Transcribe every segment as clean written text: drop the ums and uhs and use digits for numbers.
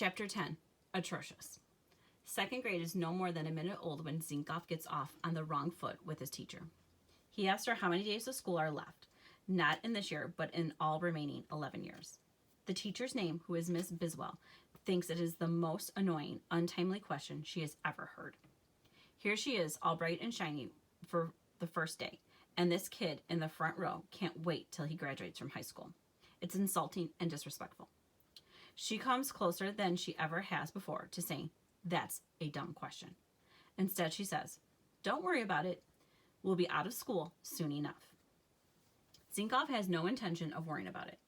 Chapter 10. Atrocious. Second grade is no more than a minute old when Zinkoff gets off on the wrong foot with his teacher. He asks her how many days of school are left, not in this year, but in all remaining 11 years. The teacher's name, who is Miss Biswell, thinks it is the most annoying, untimely question she has ever heard. Here she is, all bright and shiny for the first day, and this kid in the front row can't wait till he graduates from high school. It's insulting and disrespectful. She comes closer than she ever has before to saying, "That's a dumb question." Instead, she says, "Don't worry about it. We'll be out of school soon enough." Zinkoff has no intention of worrying about it,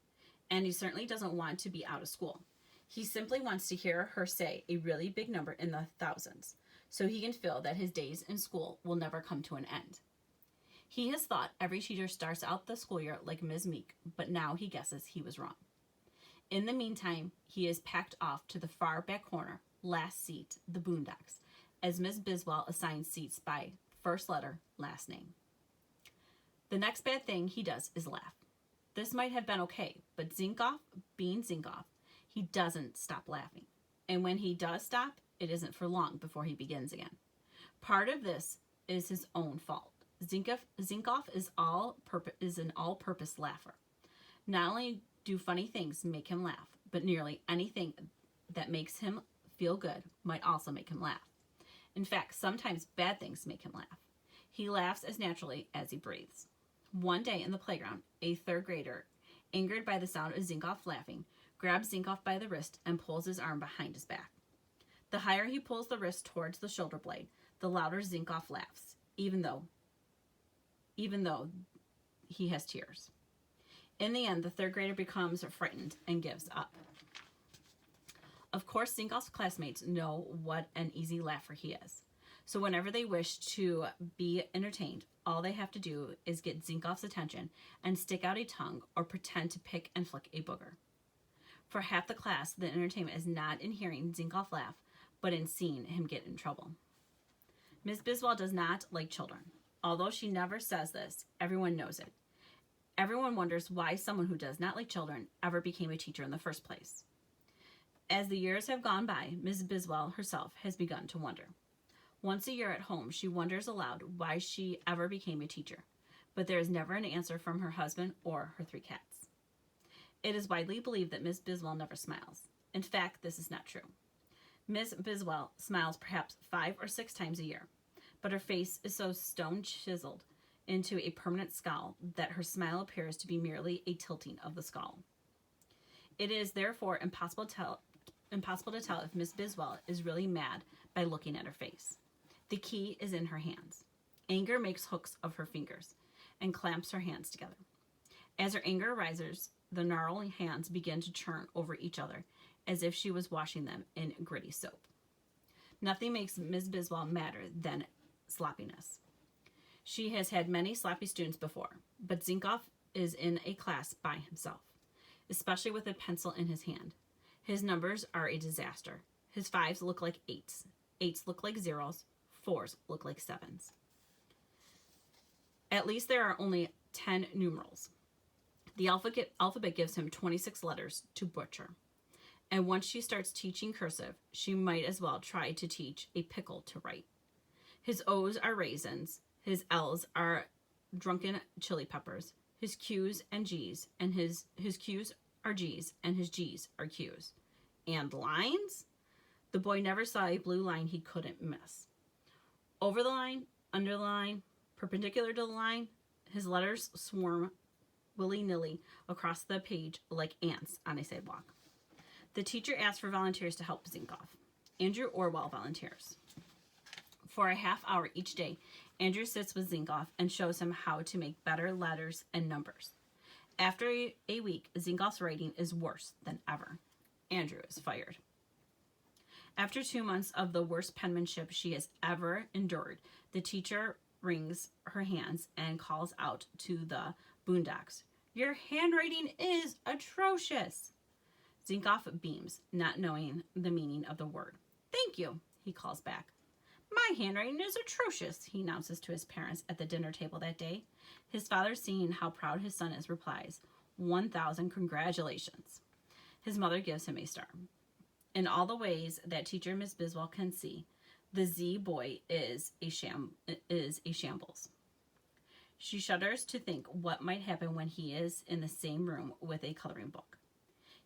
and he certainly doesn't want to be out of school. He simply wants to hear her say a really big number in the thousands, so he can feel that his days in school will never come to an end. He has thought every teacher starts out the school year like Ms. Meek, but now he guesses he was wrong. In the meantime, he is packed off to the far back corner, last seat, the boondocks, as Miss Biswell assigns seats by first letter, last name. The next bad thing he does is laugh. This might have been okay, but Zinkoff, being Zinkoff, he doesn't stop laughing. And when he does stop, it isn't for long before he begins again. Part of this is his own fault. Zinkoff is an all-purpose laugher. Not only do funny things make him laugh, but nearly anything that makes him feel good might also make him laugh. In fact, sometimes bad things make him laugh. He laughs as naturally as he breathes. One day in the playground, a third grader, angered by the sound of Zinkoff laughing, grabs Zinkoff by the wrist and pulls his arm behind his back. The higher he pulls the wrist towards the shoulder blade, the louder Zinkoff laughs, even though he has tears. In the end, the third grader becomes frightened and gives up. Of course, Zinkoff's classmates know what an easy laugher he is. So whenever they wish to be entertained, all they have to do is get Zinkoff's attention and stick out a tongue or pretend to pick and flick a booger. For half the class, the entertainment is not in hearing Zinkoff laugh, but in seeing him get in trouble. Miss Biswell does not like children. Although she never says this, everyone knows it. Everyone wonders why someone who does not like children ever became a teacher in the first place. As the years have gone by, Miss Biswell herself has begun to wonder. Once a year at home, she wonders aloud why she ever became a teacher, but there is never an answer from her husband or her 3 cats. It is widely believed that Miss Biswell never smiles. In fact, this is not true. Miss Biswell smiles perhaps 5 or 6 times a year, but her face is so stone chiseled into a permanent scowl that her smile appears to be merely a tilting of the skull. It is therefore impossible to tell if Miss Biswell is really mad by looking at her face. The key is in her hands. Anger makes hooks of her fingers and clamps her hands together. As her anger rises, the gnarly hands begin to churn over each other as if she was washing them in gritty soap. Nothing makes Miss Biswell madder than sloppiness. She has had many sloppy students before, but Zinkoff is in a class by himself, especially with a pencil in his hand. His numbers are a disaster. His 5s look like 8s. 8s look like 0s. 4s look like 7s. At least there are only 10 numerals. The alphabet gives him 26 letters to butcher. And once she starts teaching cursive, she might as well try to teach a pickle to write. His O's are raisins. His L's are drunken chili peppers. His Q's and G's, and his Q's are G's, and his G's are Q's. And lines? The boy never saw a blue line he couldn't miss. Over the line, under the line, perpendicular to the line, his letters swarm willy-nilly across the page like ants on a sidewalk. The teacher asks for volunteers to help Zinkoff. Andrew Orwell volunteers. For a half hour each day, Andrew sits with Zinkoff and shows him how to make better letters and numbers. After a week, Zinkoff's writing is worse than ever. Andrew is fired. After 2 months of the worst penmanship she has ever endured, the teacher wrings her hands and calls out to the boondocks, "Your handwriting is atrocious!" Zinkoff beams, not knowing the meaning of the word. "Thank you," he calls back. "My handwriting is atrocious," he announces to his parents at the dinner table that day. His father, seeing how proud his son is, replies, 1,000 congratulations. His mother gives him a star. In all the ways that teacher Miss Biswell can see, the Z boy is a shambles. She shudders to think what might happen when he is in the same room with a coloring book.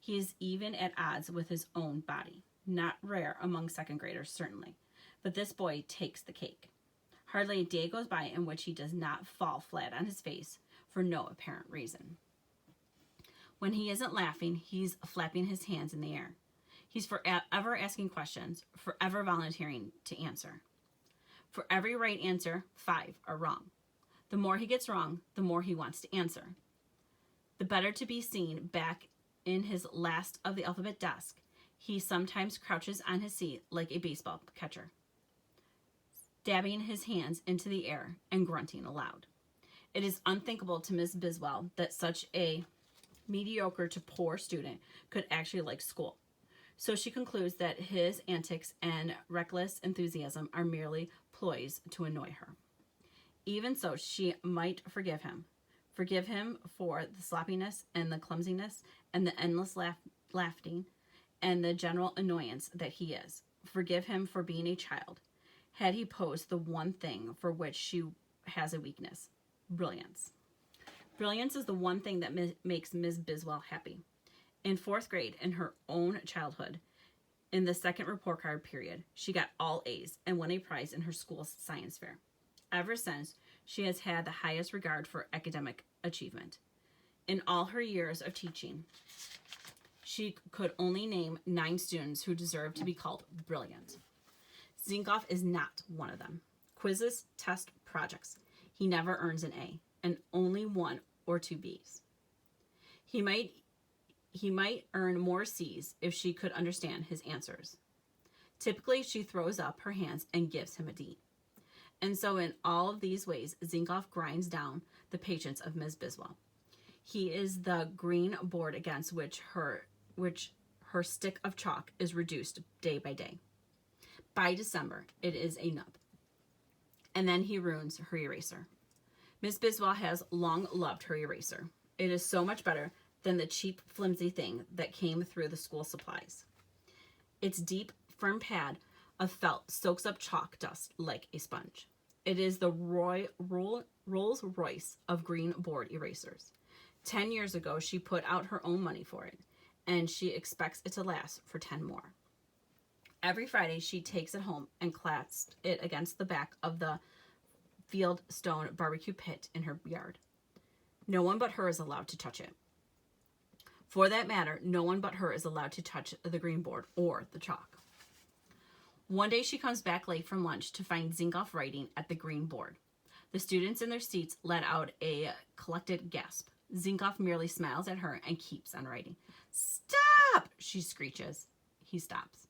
He is even at odds with his own body. Not rare among second graders, certainly. But this boy takes the cake. Hardly a day goes by in which he does not fall flat on his face for no apparent reason. When he isn't laughing, he's flapping his hands in the air. He's forever asking questions, forever volunteering to answer. For every right answer, 5 are wrong. The more he gets wrong, the more he wants to answer. The better to be seen back in his last of the alphabet desk, he sometimes crouches on his seat like a baseball catcher, dabbing his hands into the air and grunting aloud. It is unthinkable to Miss Biswell that such a mediocre to poor student could actually like school. So she concludes that his antics and reckless enthusiasm are merely ploys to annoy her. Even so, she might forgive him. Forgive him for the sloppiness and the clumsiness and the endless laughing and the general annoyance that he is. Forgive him for being a child. Had he posed the one thing for which she has a weakness: brilliance. Brilliance is the one thing that makes Ms. Biswell happy. In 4th grade, in her own childhood, in the second report card period, she got all A's and won a prize in her school's science fair. Ever since, she has had the highest regard for academic achievement. In all her years of teaching, she could only name 9 students who deserved to be called brilliant. Zinkoff is not one of them. Quizzes, tests, projects. He never earns an A, and only 1 or 2 B's. He might earn more C's if she could understand his answers. Typically, she throws up her hands and gives him a D. And so in all of these ways, Zinkoff grinds down the patience of Ms. Biswell. He is the green board against which her stick of chalk is reduced day by day. By December, it is a nub. And then he ruins her eraser. Miss Biswell has long loved her eraser. It is so much better than the cheap, flimsy thing that came through the school supplies. Its deep, firm pad of felt soaks up chalk dust like a sponge. It is the Rolls Royce of green board erasers. 10 years ago, she put out her own money for it, and she expects it to last for 10 more. Every Friday, she takes it home and clasps it against the back of the Fieldstone barbecue pit in her yard. No one but her is allowed to touch it. For that matter, no one but her is allowed to touch the green board or the chalk. One day she comes back late from lunch to find Zinkoff writing at the green board. The students in their seats let out a collected gasp. Zinkoff merely smiles at her and keeps on writing. "Stop!" she screeches. He stops.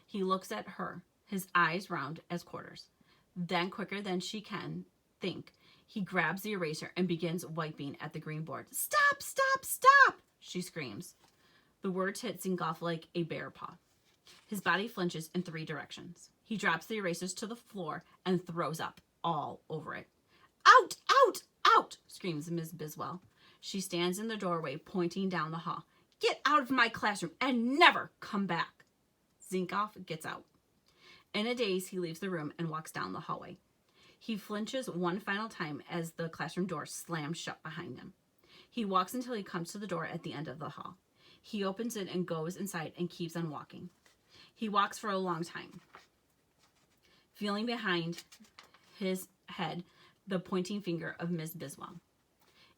He looks at her, his eyes round as quarters. Then, quicker than she can think, he grabs the eraser and begins wiping at the green board. "Stop! Stop! Stop!" she screams. The words hit Zinkoff like a bear paw. His body flinches in 3 directions. He drops the erasers to the floor and throws up all over it. "Out! Out! Out!" screams Ms. Biswell. She stands in the doorway, pointing down the hall. "Get out of my classroom and never come back." Zinkoff gets out. In a daze, he leaves the room and walks down the hallway. He flinches one final time as the classroom door slams shut behind him. He walks until he comes to the door at the end of the hall. He opens it and goes inside and keeps on walking. He walks for a long time, feeling behind his head the pointing finger of Miss Biswell.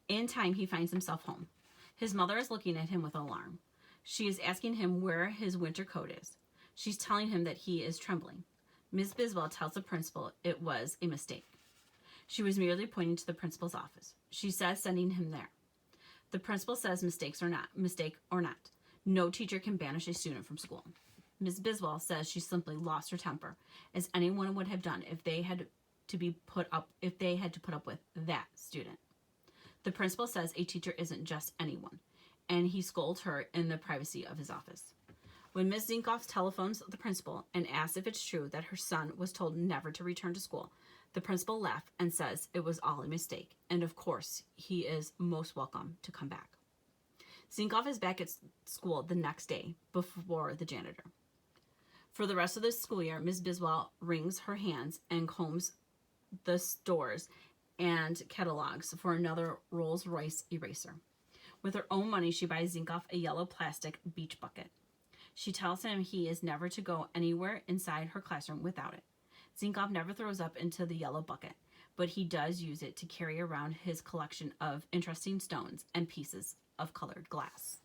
In time, he finds himself home. His mother is looking at him with alarm. She is asking him where his winter coat is. She's telling him that he is trembling. Miss Biswell tells the principal it was a mistake. She was merely pointing to the principal's office. She says sending him there. The principal says mistake or not, no teacher can banish a student from school. Miss Biswell says she simply lost her temper, as anyone would have done if they had to put up with that student. The principal says a teacher isn't just anyone, and he scolds her in the privacy of his office. When Miss Zinkoff telephones the principal and asks if it's true that her son was told never to return to school, the principal laughs and says it was all a mistake, and of course he is most welcome to come back. Zinkoff is back at school the next day before the janitor. For the rest of the school year, Ms. Biswell wrings her hands and combs the stores and catalogs for another Rolls-Royce eraser. With her own money, she buys Zinkoff a yellow plastic beach bucket. She tells him he is never to go anywhere inside her classroom without it. Zinkoff never throws up into the yellow bucket, but he does use it to carry around his collection of interesting stones and pieces of colored glass.